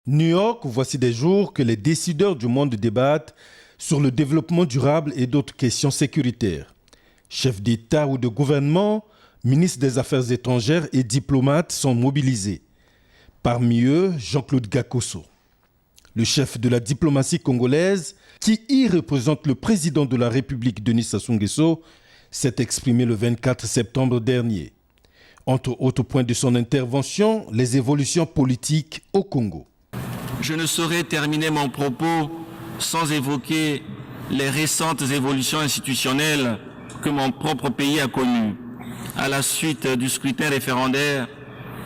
New York, voici des jours que les décideurs du monde débattent sur le développement durable et d'autres questions sécuritaires. Chefs d'État ou de gouvernement, ministres des Affaires étrangères et diplomates sont mobilisés. Parmi eux, Jean-Claude Gakoso, le chef de la diplomatie congolaise, qui y représente le président de la République, Denis Sassou Nguesso, s'est exprimé le 24 septembre dernier. Entre autres points de son intervention, les évolutions politiques au Congo. Je ne saurais terminer mon propos sans évoquer les récentes évolutions institutionnelles que mon propre pays a connues à la suite du scrutin référendaire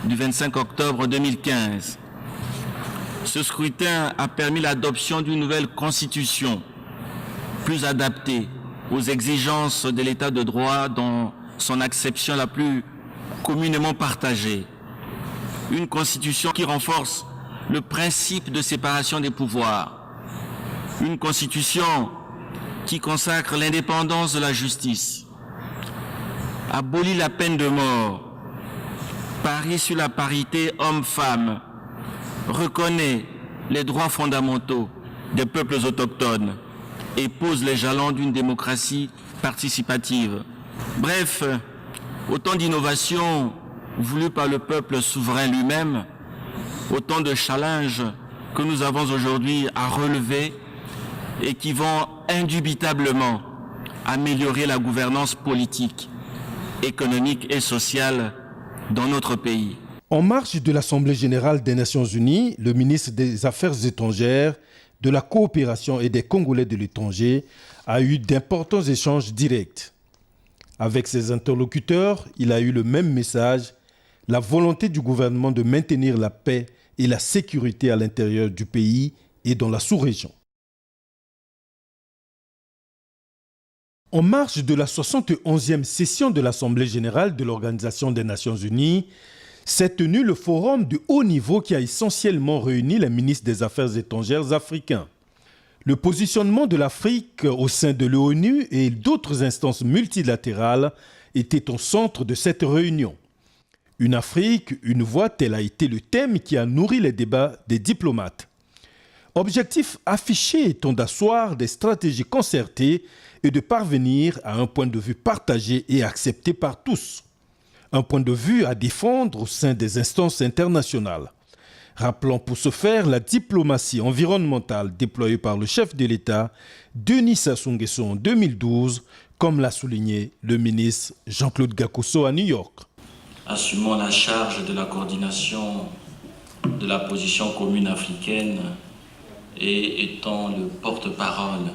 du 25 octobre 2015. Ce scrutin a permis l'adoption d'une nouvelle constitution plus adaptée aux exigences de l'état de droit dans son acception la plus communément partagée. Une constitution qui renforce le principe de séparation des pouvoirs. Une constitution qui consacre l'indépendance de la justice, abolit la peine de mort, parie sur la parité homme-femme, reconnaît les droits fondamentaux des peuples autochtones et pose les jalons d'une démocratie participative. Bref, autant d'innovations voulues par le peuple souverain lui-même, autant de challenges que nous avons aujourd'hui à relever et qui vont indubitablement améliorer la gouvernance politique, économique et sociale dans notre pays. En marge de l'Assemblée générale des Nations unies, le ministre des Affaires étrangères, de la coopération et des Congolais de l'étranger a eu d'importants échanges directs. Avec ses interlocuteurs, il a eu le même message, la volonté du gouvernement de maintenir la paix et la sécurité à l'intérieur du pays et dans la sous-région. En marge de la 71e session de l'Assemblée générale de l'Organisation des Nations unies, s'est tenu le forum de haut niveau qui a essentiellement réuni les ministres des Affaires étrangères africains. Le positionnement de l'Afrique au sein de l'ONU et d'autres instances multilatérales était au centre de cette réunion. Une Afrique, une voix, tel a été le thème qui a nourri les débats des diplomates. Objectif affiché étant d'asseoir des stratégies concertées et de parvenir à un point de vue partagé et accepté par tous. Un point de vue à défendre au sein des instances internationales. Rappelons pour ce faire la diplomatie environnementale déployée par le chef de l'État, Denis Sassou Nguesso en 2012, comme l'a souligné le ministre Jean-Claude Gakoso à New York. Assumant la charge de la coordination de la position commune africaine et étant le porte-parole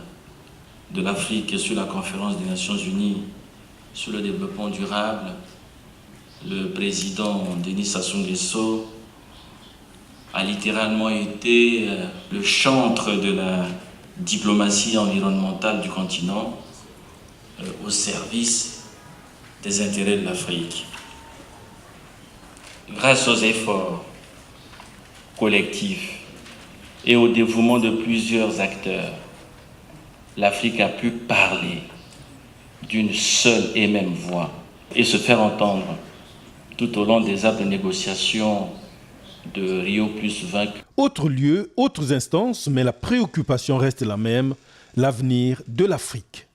de l'Afrique sur la conférence des Nations Unies sur le développement durable, le président Denis Sassou Nguesso a littéralement été le chantre de la diplomatie environnementale du continent au service des intérêts de l'Afrique. Grâce aux efforts collectifs et au dévouement de plusieurs acteurs, l'Afrique a pu parler d'une seule et même voix et se faire entendre tout au long des actes de négociation de Rio+20. Autres lieux, autres instances, mais la préoccupation reste la même, l'avenir de l'Afrique.